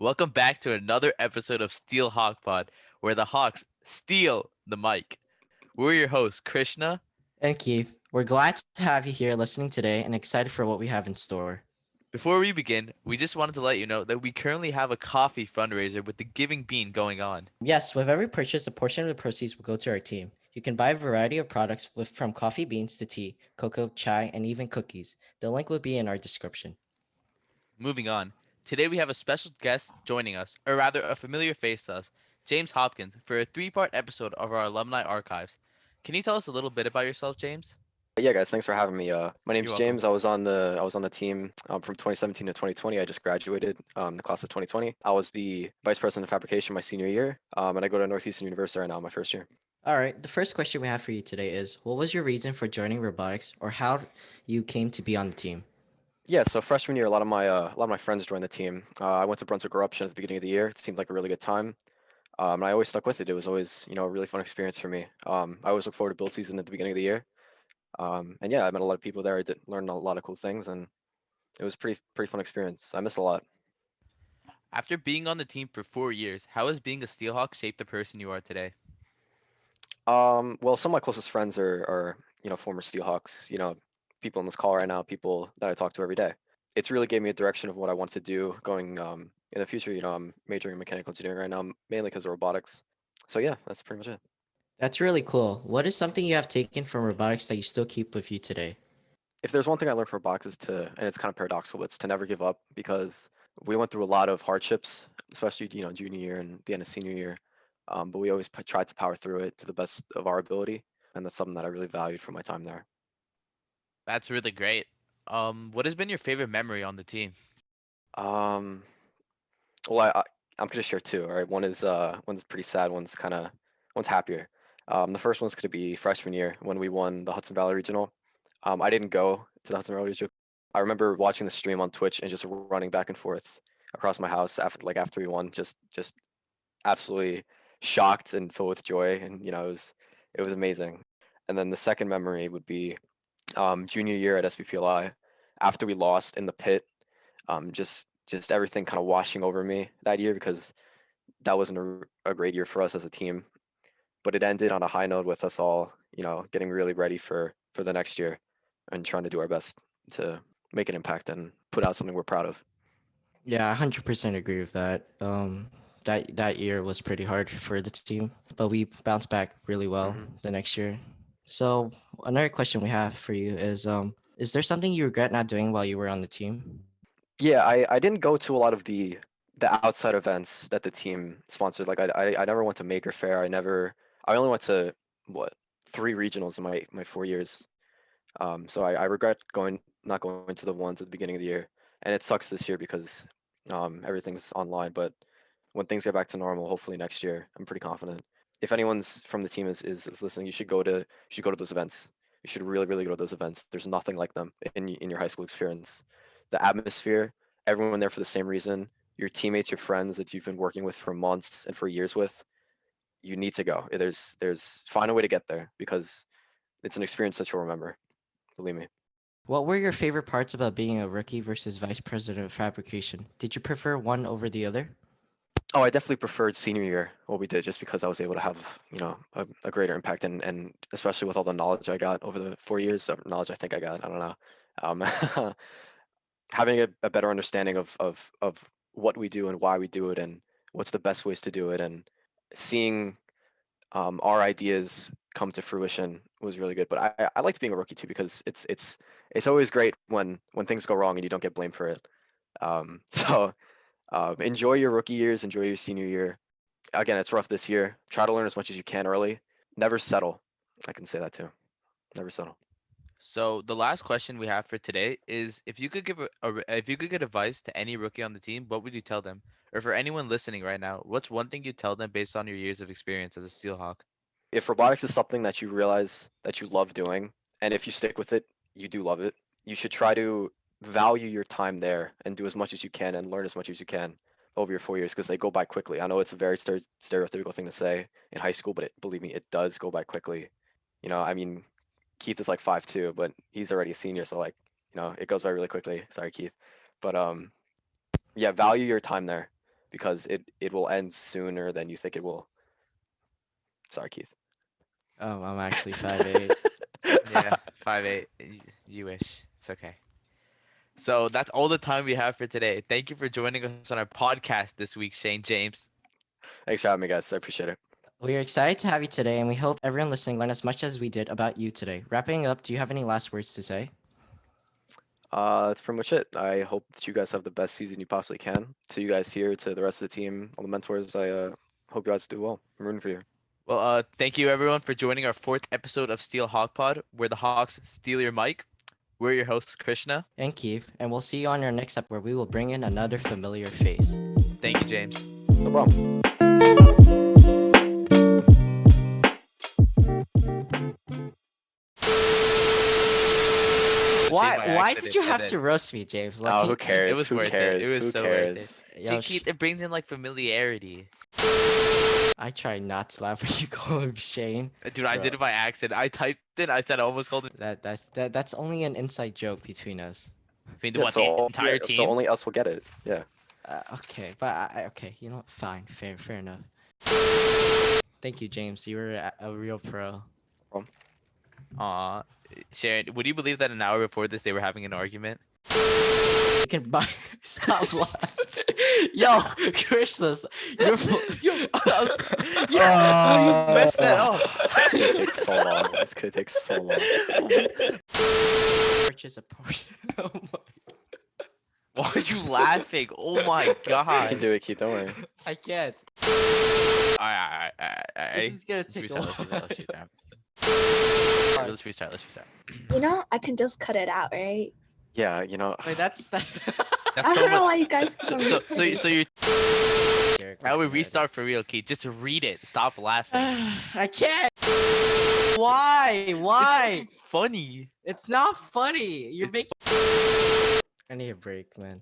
Welcome back to another episode of Steel HawkPod, where the Hawks steal the mic. We're your hosts, Krishna. And Keith, we're glad to have you here listening today and excited for what we have in store. Before we begin, we just wanted to let you know that we currently have a coffee fundraiser with the Giving Bean going on. Yes, with every purchase, a portion of the proceeds will go to our team. You can buy a variety of products from coffee beans to tea, cocoa, chai, and even cookies. The link will be in our description. Moving on, today we have a special guest joining us, or rather a familiar face to us, James Hopkins, for a three-part episode of our Alumni Archives. Can you tell us a little bit about yourself, James? Yeah, guys, thanks for having me. My You're name's welcome. James. I was on the team from 2017 to 2020. I just graduated the class of 2020. I was the vice president of fabrication my senior year, and I go to Northeastern University right now, my first year. All right, the first question we have for you today is what was your reason for joining robotics or how you came to be on the team? Yeah, so freshman year, a lot of my friends joined the team. I went to Brunswick Eruption at the beginning of the year. It seemed like a really good time, and I always stuck with it. It was always, a really fun experience for me. I always look forward to build season at the beginning of the year. And yeah, I met a lot of people there. I did learn a lot of cool things, and it was pretty fun experience. I missed a lot. After being on the team for 4 years, how has being a Steelhawk shaped the person you are today? Well, some of my closest friends are former Steelhawks, people in this call right now, people that I talk to every day. It's really gave me a direction of what I want to do going in the future. I'm majoring in mechanical engineering right now, mainly because of robotics. So yeah, that's pretty much it. That's really cool. What is something you have taken from robotics that you still keep with you today? If there's one thing I learned from robotics is and it's kind of paradoxical, it's to never give up because we went through a lot of hardships, especially junior year and the end of senior year. But we always tried to power through it to the best of our ability, and that's something that I really valued from my time there. That's really great. What has been your favorite memory on the team? Um, Well, I'm gonna share two. All right, one's pretty sad. One's happier. The first one's gonna be freshman year when we won the Hudson Valley Regional. I didn't go to the Hudson Valley Regional. I remember watching the stream on Twitch and just running back and forth across my house after we won, just absolutely shocked and filled with joy, and it was amazing. And then the second memory would be junior year at SBPLI after we lost in the pit, just everything kind of washing over me that year because that wasn't a great year for us as a team. But it ended on a high note with us all, getting really ready for the next year and trying to do our best to make an impact and put out something we're proud of. Yeah, I 100% agree with that. That year was pretty hard for the team, but we bounced back really well hmm the next year. So another question we have for you is there something you regret not doing while you were on the team? Yeah, I didn't go to a lot of the outside events that the team sponsored. Like I never went to Maker Fair. I only went to what, three regionals in my 4 years. So I regret not going to the ones at the beginning of the year, and it sucks this year because everything's online. But when things get back to normal, hopefully next year, I'm pretty confident. If anyone's from the team is listening, you should go to those events. You should really go to those events. There's nothing like them in your high school experience. The atmosphere, everyone there for the same reason. Your teammates, your friends that you've been working with for months and for years with. You need to go. There's find a way to get there because it's an experience that you'll remember. Believe me. What were your favorite parts about being a rookie versus vice president of fabrication? Did you prefer one over the other? Oh, I definitely preferred senior year what we did just because I was able to have, a greater impact and especially with all the knowledge I got over the 4 years of knowledge I think I got, I don't know. Um, having a better understanding of what we do and why we do it and what's the best ways to do it and seeing our ideas come to fruition was really good. But I liked being a rookie too because it's always great when things go wrong and you don't get blamed for it. So enjoy your rookie years, enjoy your senior year. Again, it's rough this year. Try to learn as much as you can early. Never settle. I can say that too. Never settle. So the last question we have for today is if you could if you could give advice to any rookie on the team, what would you tell them? Or for anyone listening right now, what's one thing you'd tell them based on your years of experience as a Steelhawk? If robotics is something that you realize that you love doing, and if you stick with it, you do love it, you should try to value your time there and do as much as you can and learn as much as you can over your 4 years because they go by quickly. I know it's a very stereotypical thing to say in high school, but believe me, it does go by quickly. I mean, Keith is like 5'2", but he's already a senior, so like, it goes by really quickly. Sorry, Keith. But yeah, value your time there because it will end sooner than you think it will. Sorry, Keith. I'm actually 5'8". Yeah, 5'8". You wish. It's okay. So that's all the time we have for today. Thank you for joining us on our podcast this week, Shane James. Thanks for having me, guys. I appreciate it. We are excited to have you today, and we hope everyone listening learned as much as we did about you today. Wrapping up, do you have any last words to say? That's pretty much it. I hope that you guys have the best season you possibly can. To you guys here, to the rest of the team, all the mentors, I hope you guys do well. I'm rooting for you. Well, thank you everyone for joining our 4th episode of Steel HawkPod, where the Hawks steal your mic. We're your hosts, Krishna. And Keith, and we'll see you on our next episode where we will bring in another familiar face. Thank you, James. No problem. Why did you have to roast me, James? Oh, Like, who cares? It was Who worth cares? it. It was Who so cares? worth it. Yo, See, Keith, it brings in like familiarity. I try not to laugh when you call him Shane. Dude, I did it by accident. I typed it. I said I almost called him. That's only an inside joke between us. I mean, Yeah, what, the entire so team? only us will get it. Yeah. Okay, but okay, you know what? Fine, fair enough. Thank you, James. You were a real pro. Aw, Sharon, would you believe that an hour before this they were having an argument? You can buy. Stop laughing. Yo, Christmas, you're. Yo, yeah, you messed that up. This could take so long. This could take so long. Purchase a portion. Oh my. Why are you laughing? Oh my You god. can do it, Keith. Don't worry. I can't. Alright. This is gonna take a Let's while. restart. Let's restart. You know, I can just cut it out, right? Yeah, you know. Wait, that's that. That's I so don't know much. why you guys So, keep on so you're. Characters Now we can restart for real, Keith. Just read it. Stop laughing. I can't. Why? Why? It's so funny. It's not funny. You're making. I need a break, man.